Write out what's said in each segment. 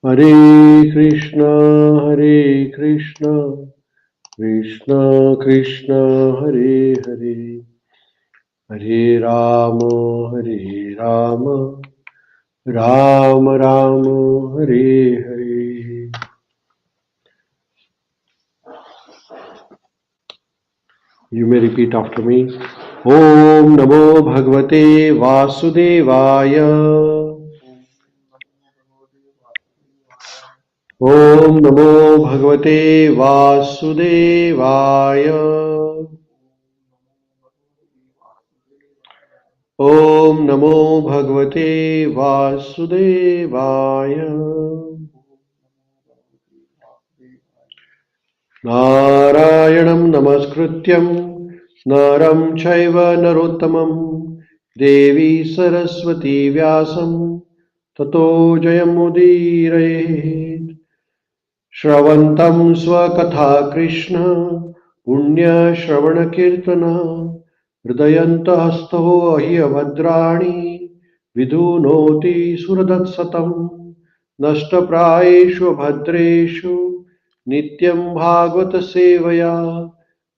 Hare Krishna, Krishna Krishna, Hare Hare, Hare Rama, Rama Rama, Hare Hare. You may repeat after me. Om Namo Bhagavate Vasudevaya. Om Namo Bhagavate Vasudevaya. Om Namo Bhagavate Vasudevaya. Narayanam Namaskrityam Naram Chaiva Narottamam Devi Saraswati Vyasam Tato Jayamudire Shravantam Swakatha Krishna Punya Shravana Kirtana Hridayanta Hasto Ahyavadrani Vidunoti Suradasatam Nashtapraeshu Bhadreshu Nityam Bhagavata Sevaya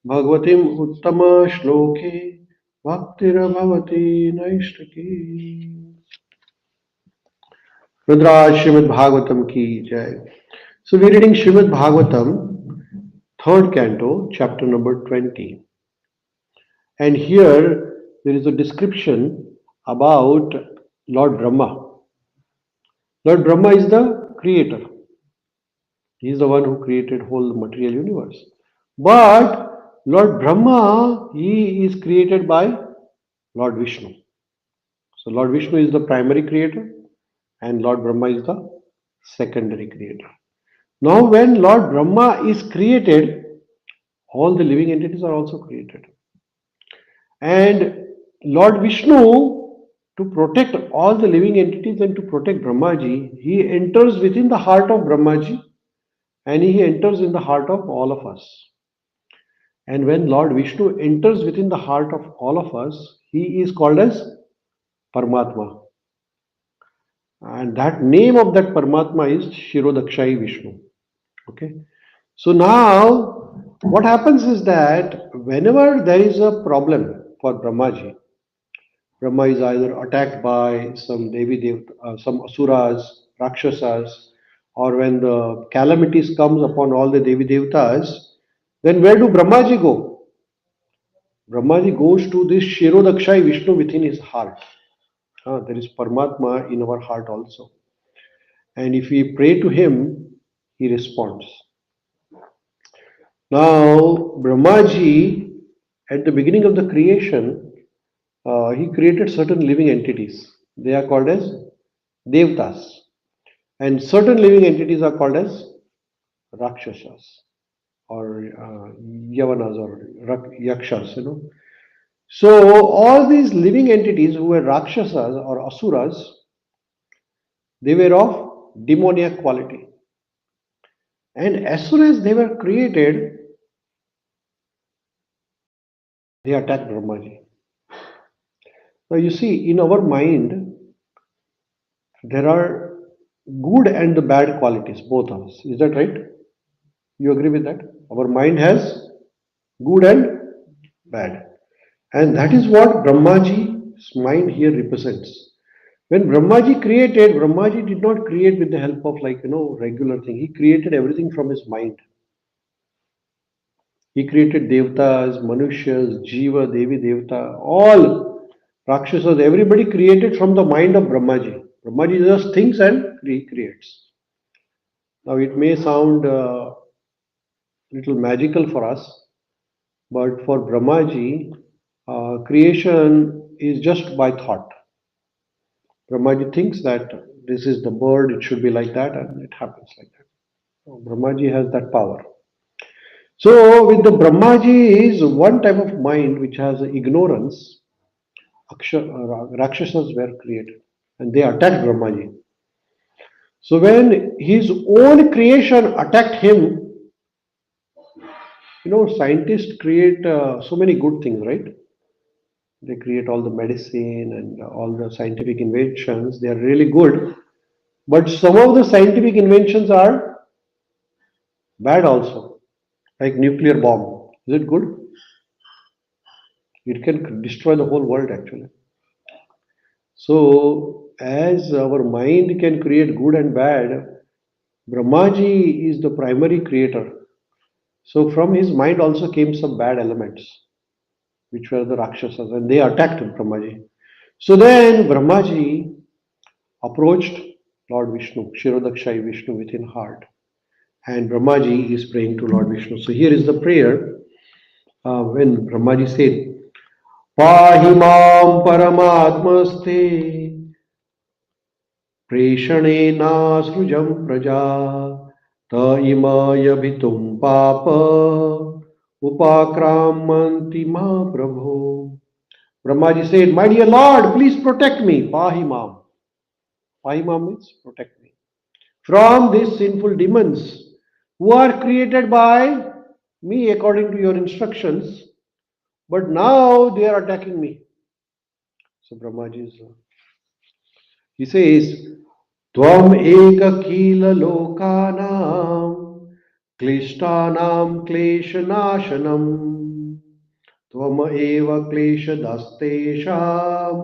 Bhagavatim Uttama Shloke Bhaktirabhavati Naishtaki. Rudraj Śrīmad-Bhāgavatam ki jai. So we're reading Śrīmad-Bhāgavatam, third canto, chapter number 20. And here there is a description about Lord Brahma. Lord Brahma is the creator. He is the one who created whole material universe. But Lord Brahma, he is created by Lord Vishnu. So Lord Vishnu is the primary creator and Lord Brahma is the secondary creator. Now when Lord Brahma is created, all the living entities are also created. And Lord Vishnu, to protect all the living entities and to protect Brahmaji, he enters within the heart of Brahmaji and he enters in the heart of all of us. And when Lord Vishnu enters within the heart of all of us, he is called as Paramātmā. And that name of that Paramātmā is Shirodakshai Vishnu. Okay. So now what happens is that whenever there is a problem for Brahmaji, Brahma is either attacked by some Devi Devta, some Asuras, Rakshasas, or when the calamities comes upon all the Devi Devtas, then where do Brahmaji go? Brahmaji goes to this Shirodakshai Vishnu within his heart. There is Paramatma in our heart also. And if we pray to him, he responds. Now, Brahmaji, at the beginning of the creation, he created certain living entities. They are called as Devtas. And certain living entities are called as Rakshasas or Yavanas or Yakshas, So all these living entities who were Rakshasas or Asuras, they were of demoniac quality. And as soon as they were created, they attacked Brahmaji. Now you see, in our mind, there are good and the bad qualities, both of us. Is that right? You agree with that? Our mind has good and bad. And that is what Brahmaji's mind here represents. When Brahmaji created, Brahmaji did not create with the help of regular thing. He created everything from his mind. He created Devtas, Manushas, Jiva, Devi Devta, all Rakshasas, everybody created from the mind of Brahmaji. Brahmaji just thinks and he creates. Now it may sound little magical for us, but for Brahmaji, creation is just by thought. Brahmaji thinks that this is the bird, it should be like that, and it happens like that. So Brahmaji has that power. So with the Brahmaji is one type of mind which has ignorance. Rakshasas were created and they attacked Brahmaji. So when his own creation attacked him, scientists create so many good things, right? They create all the medicine and all the scientific inventions. They are really good. But some of the scientific inventions are bad also, like nuclear bomb. Is it good? It can destroy the whole world actually. So, as our mind can create good and bad, Brahmaji is the primary creator. So, from his mind also came some bad elements, which were the Rakshasas, and they attacked Brahmaji. So then Brahmaji approached Lord Vishnu, Shirodakshai Vishnu within heart. And Brahmaji is praying to Lord Vishnu. So here is the prayer when Brahmaji said, Pahimam Paramātmaste Preshanenasrujam Praja Ta imaya bhitum papa Upakramanti ma Prabhu. Brahmaji said, My dear Lord, please protect me. Pahimam. Pahimam means protect me. From these sinful demons who are created by me according to your instructions, but now they are attacking me. So Brahmaji is, he says, Tvam eka kila lokanam klishtanam kleshanashanam Tvam eva kleshadastesham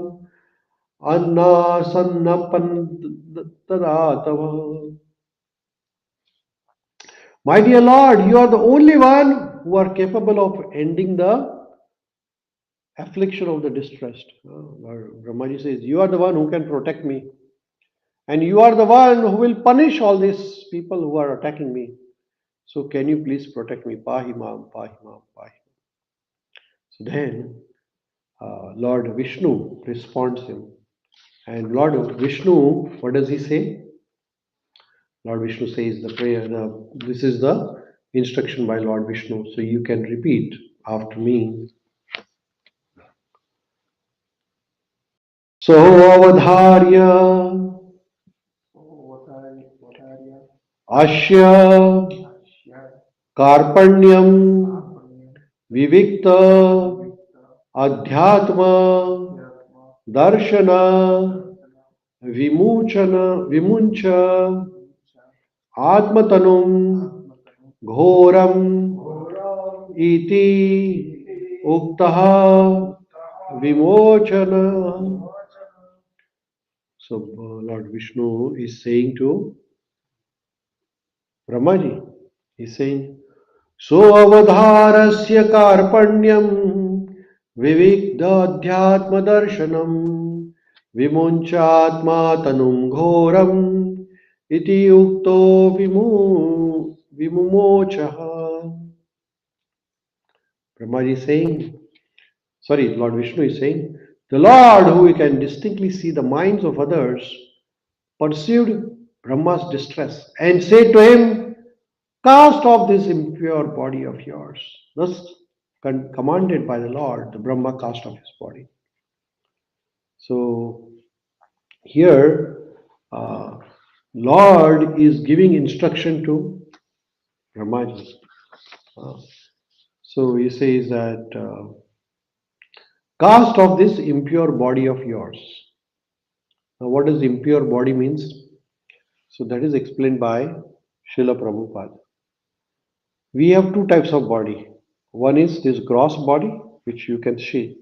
anna sannapantadatav. My dear Lord, you are the only one who are capable of ending the affliction of the distressed. Brahmaji says, you are the one who can protect me. And you are the one who will punish all these people who are attacking me. So can you please protect me? Pahimam, Pahimam, Pahimam. So then Lord Vishnu responds him. And Lord Vishnu, what does he say? Lord Vishnu says the prayer, this is the instruction by Lord Vishnu. So you can repeat after me. So avadharya asya karpanyam vivikta adhyatma darshana vimuncha atmatanum ghoram iti uktaha vimochana. So Lord Vishnu is saying to Brahmaji, he is saying, So avadharasya karpanyam vivikdadhyatma darshanam vimunchatma tanum ghoram iti ukto vimumochaha. Brahmaji is saying, Lord Vishnu is saying, the Lord who can distinctly see the minds of others perceived Brahma's distress and said to him, Cast off this impure body of yours. Thus commanded by the Lord, the Brahma cast off his body. So here, Lord is giving instruction to Brahmaji. So he says that, cast off this impure body of yours. Now what does impure body means? So that is explained by Srila Prabhupada. We have two types of body. One is this gross body, which you can see.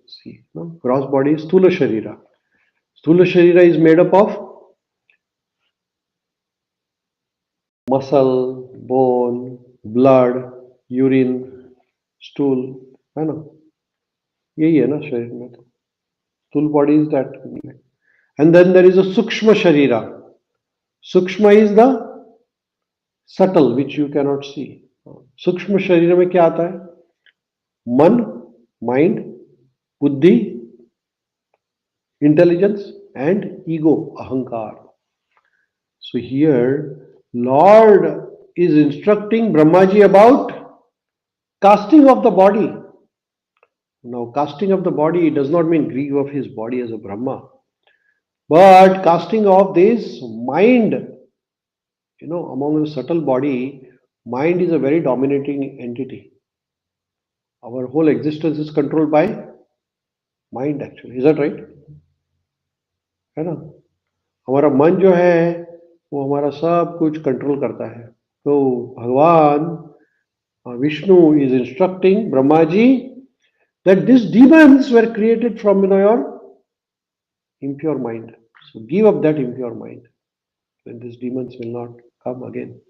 No? Gross body is Sthula Sharira. Sthula Sharira is made up of muscle, bone, blood, urine, stool. है ना? यही है ना शरीर में तो. Stool body is that. And then there is a Sukshma Sharira. Sukshma is the subtle, which you cannot see. सूक्ष्म शरीर में क्या आता है? मन, माइंड, बुद्धि, इंटेलिजेंस एंड ईगो, अहंकार. So here Lord is instructing Brahmaji about casting of the body. Now casting of the body does not mean grief of his body as a Brahma, but casting of this mind. Among the subtle body, mind is a very dominating entity. Our whole existence is controlled by mind actually. Is that right? है ना? हमारा मन जो है वो हमारा सब कुछ कंट्रोल करता है. तो भगवान Vishnu is instructing Brahmaji that these demons were created from your impure mind. So give up that impure mind. Then these demons will not come again.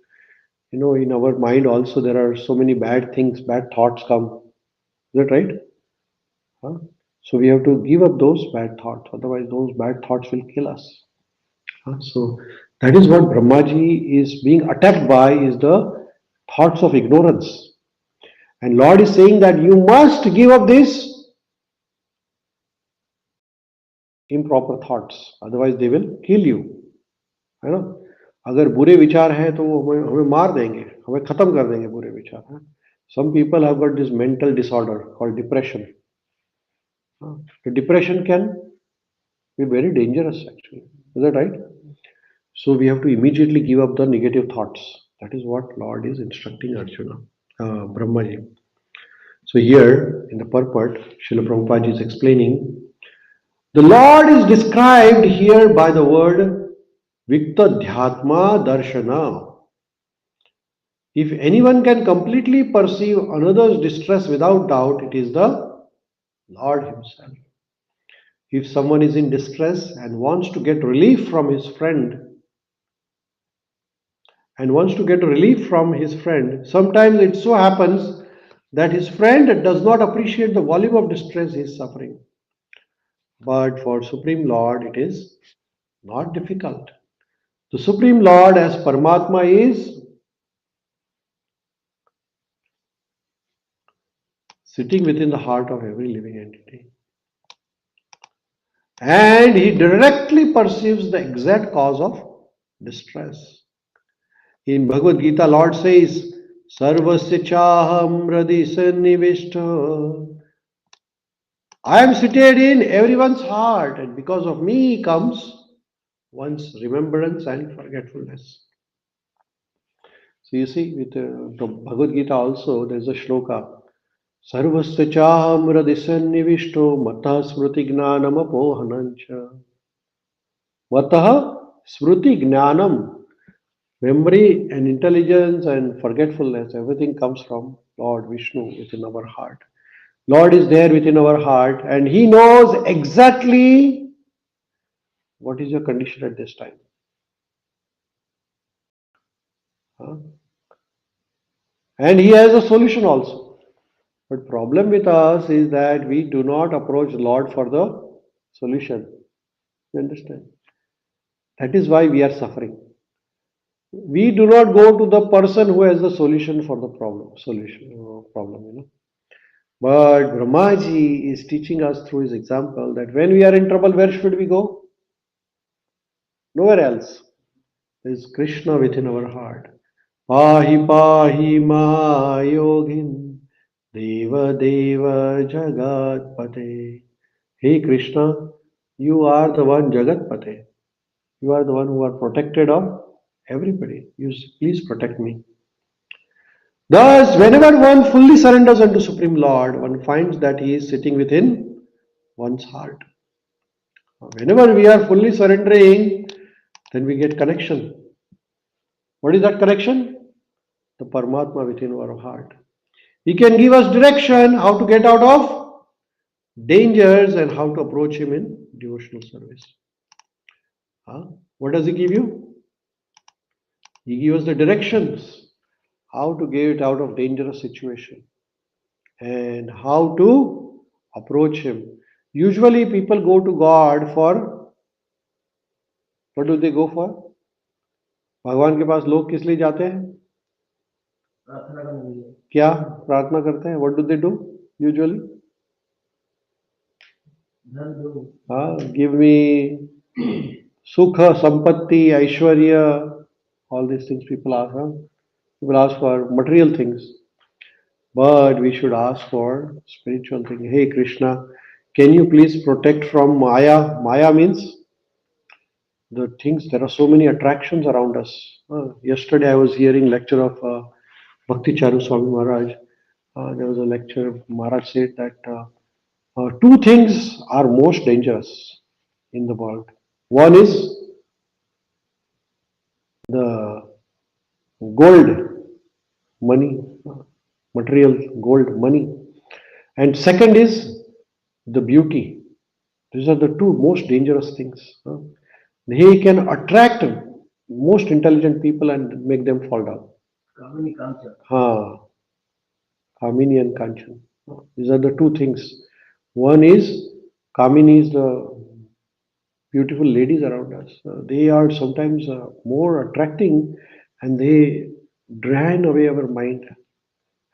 In our mind also there are so many bad things, bad thoughts come. Is that right? Huh? So we have to give up those bad thoughts. Otherwise those bad thoughts will kill us. So that is what Brahmaji is being attacked by, is the thoughts of ignorance. And Lord is saying that you must give up this improper thoughts, otherwise they will kill you. है ना? अगर बुरे विचार हैं तो वो हमें मार देंगे, हमें खत्म कर देंगे बुरे विचार. Some people have got this mental disorder called depression. The depression can be very dangerous actually. Is that right? So we have to immediately give up the negative thoughts. That is what Lord is instructing Arjuna, Brahmaji. So here in the purport, Srila Prabhupada is explaining, the Lord is described here by the word Viktadhyatma Darshana. If anyone can completely perceive another's distress without doubt, it is the Lord Himself. If someone is in distress and wants to get relief from his friend, sometimes it so happens that his friend does not appreciate the volume of distress he is suffering. But for Supreme Lord, it is not difficult. The Supreme Lord as Paramātmā is sitting within the heart of every living entity. And He directly perceives the exact cause of distress. In Bhagavad Gita, Lord says, Sarvasya chaham hridhi sannivishta. I am seated in everyone's heart, and because of me comes one's remembrance and forgetfulness. So you see, with the Bhagavad Gita also, there is a shloka. Sarvasya chaham hridhi sannivishto matah smriti gnanam apohanancha. Matah smriti gnanam. Memory and intelligence and forgetfulness, everything comes from Lord Vishnu within our heart. Lord is there within our heart and He knows exactly what is your condition at this time. And He has a solution also. But problem with us is that we do not approach Lord for the solution. You understand? That is why we are suffering. We do not go to the person who has the solution for the problem. But Brahmaji is teaching us through his example that when we are in trouble, where should we go? Nowhere else. There is Krishna within our heart. Pahi pahi ma yogin deva deva jagat pate. Hey Krishna, you are the one Jagat Pate. You are the one who are protected of everybody. You please protect me. Thus, whenever one fully surrenders unto Supreme Lord, one finds that He is sitting within one's heart. Whenever we are fully surrendering, then we get connection. What is that connection? The Paramātmā within our heart. He can give us direction how to get out of dangers and how to approach Him in devotional service. What does He give you? He gives us the directions how to get out of dangerous situation and how to approach Him. Usually people go to God for, what do they go for? भगवान के पास लोग किस लिए जाते हैं? क्या प्रार्थना करते हैं? What do they do usually? Give me sukha, sampatti, aishwarya, all these things people ask. People ask for material things. But we should ask for spiritual things. Hey Krishna, can you please protect from Maya? Maya means the things, there are so many attractions around us. Yesterday I was hearing lecture of Bhakti Charu Swami Maharaj. There was a lecture, Maharaj said that two things are most dangerous in the world. One is the gold, money, material, gold, money. And second is the beauty. These are the two most dangerous things. They can attract most intelligent people and make them fall down. Ha, Kamini and Kanchan. These are the two things. One is Kamini is the beautiful ladies around us. They are sometimes more attracting and they drain away our mind.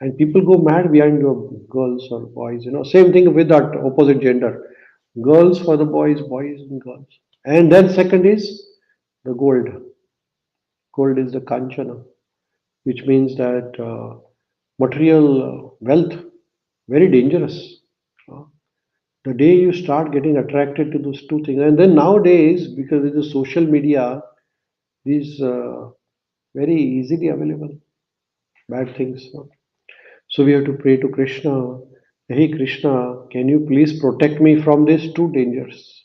And people go mad behind your girls or boys. Same thing with that opposite gender. Girls for the boys, boys and girls. And then second is the gold. Gold is the Kanchana, which means that material wealth, very dangerous. Uh, the day you start getting attracted to those two things, and then nowadays, because of the social media, these very easily available bad things. So we have to pray to Krishna. Hey Krishna, can you please protect me from these two dangers?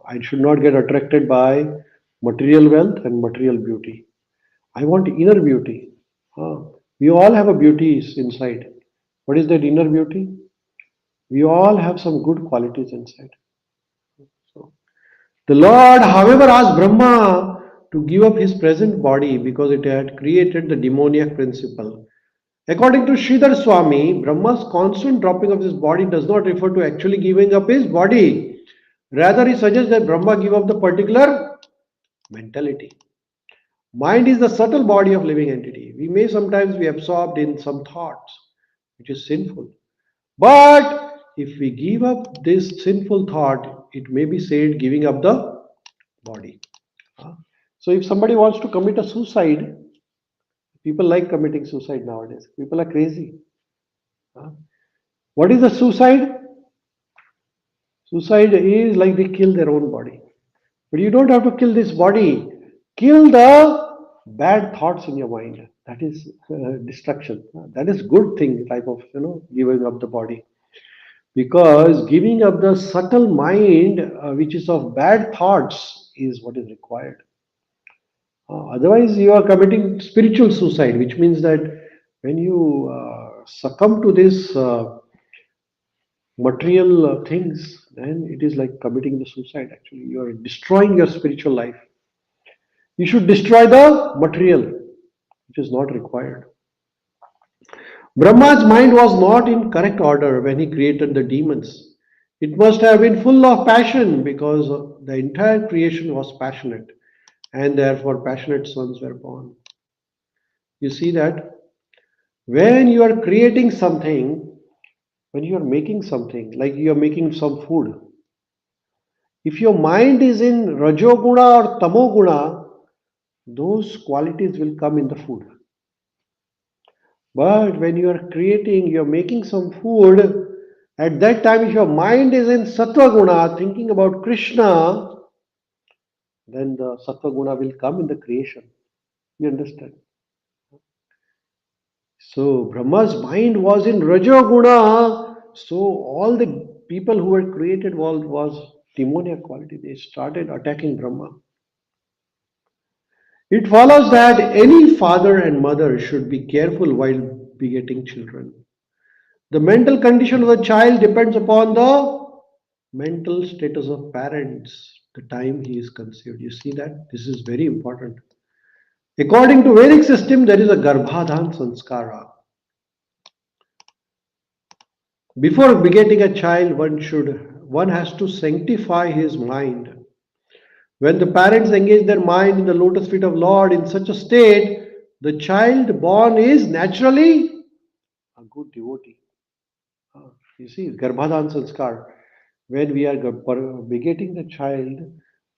I should not get attracted by material wealth and material beauty. I want inner beauty. We all have a beauty inside. What is that inner beauty? We all have some good qualities inside. So, the Lord, however, asked Brahma to give up his present body because it had created the demoniac principle. According to Sridhar Swami, Brahma's constant dropping of his body does not refer to actually giving up his body. Rather, he suggests that Brahma give up the particular mentality. Mind is the subtle body of living entity. We may sometimes be absorbed in some thoughts, which is sinful. But if we give up this sinful thought, it may be said giving up the body. So if somebody wants to commit a suicide, people like committing suicide nowadays. People are crazy. What is a suicide? Suicide is like they kill their own body. But you don't have to kill this body. Kill the bad thoughts in your mind. That is destruction. That is good thing, type of, giving up the body. Because giving up the subtle mind, which is of bad thoughts, is what is required. Otherwise, you are committing spiritual suicide, which means that when you succumb to this material things, then it is like committing the suicide. Actually, you are destroying your spiritual life. You should destroy the material, which is not required. Brahma's mind was not in correct order when he created the demons. It must have been full of passion because the entire creation was passionate and therefore passionate sons were born. You see that when you are creating something, when you are making something, like you are making some food, if your mind is in Rajoguna or Tamoguna, those qualities will come in the food. But when you are creating, you are making some food, at that time, if your mind is in Sattva Guna, thinking about Krishna, then the Sattva Guna will come in the creation. You understand? So Brahma's mind was in Rajoguna, so all the people who were created was demoniac quality. They started attacking Brahma. It follows that any father and mother should be careful while begetting children. The mental condition of the child depends upon the mental status of parents, the time he is conceived. You see that? This is very important. According to Vedic system, there is a Garbhadhan Sanskara. Before begetting a child, one has to sanctify his mind. When the parents engage their mind in the lotus feet of Lord in such a state, the child born is naturally a good devotee. You see, Garbhadhan Sanskar. When we are begetting the child,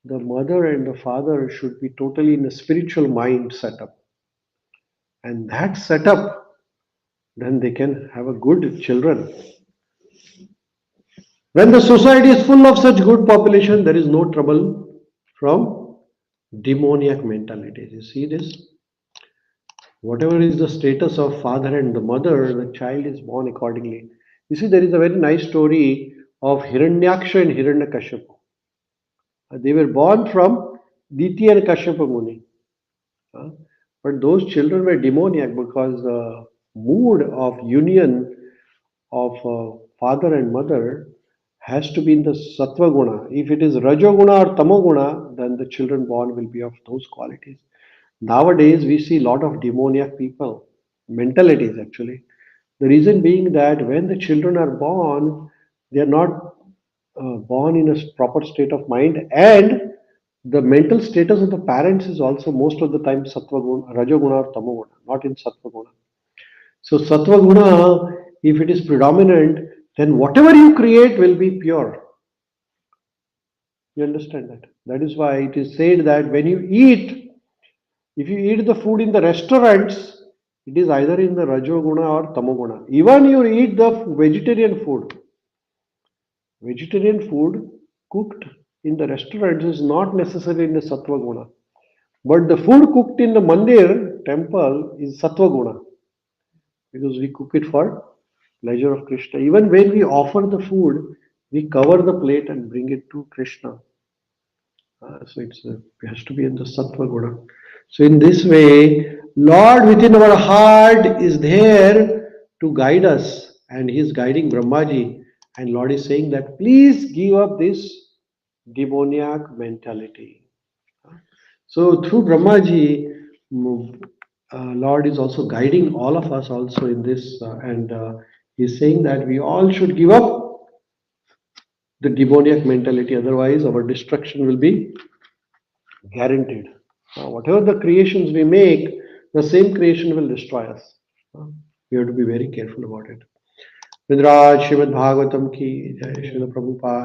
the mother and the father should be totally in a spiritual mind setup. And that setup, then they can have a good children. When the society is full of such good population, there is no trouble from demoniac mentalities. You see this? Whatever is the status of father and the mother, the child is born accordingly. You see, there is a very nice story of Hiranyaksha and Hiranyakashipu. They were born from Diti and Kashyapa Muni. Uh, but those children were demoniac because the mood of union of father and mother has to be in the sattva guna. If it is rajoguna or tamoguna, then the children born will be of those qualities. Nowadays, we see a lot of demoniac people, mentalities actually. The reason being that when the children are born, they are not born in a proper state of mind, and the mental status of the parents is also most of the time sattva guna, rajoguna or tamoguna, not in sattva guna. So sattva guna, if it is predominant, then whatever you create will be pure. You understand that? That is why it is said that when you eat, if you eat the food in the restaurants, it is either in the rajoguna or tamoguna. Even you eat the vegetarian food. Vegetarian food cooked in the restaurants is not necessarily in the sattva guna. But the food cooked in the mandir temple is sattva guna because we cook it for pleasure of Krishna. Even when we offer the food, we cover the plate and bring it to Krishna. So it has to be in the sattva guna. So in this way, Lord within our heart is there to guide us, and He is guiding Brahmaji. And Lord is saying that please give up this demoniac mentality. So through Brahmaji, Lord is also guiding all of us also in this, and He's saying that we all should give up the demoniac mentality, otherwise our destruction will be guaranteed. Whatever the creations we make, the same creation will destroy us. We have to be very careful about it. Vidura, Śrīmad-Bhāgavatam ki jai, Srila Prabhupada.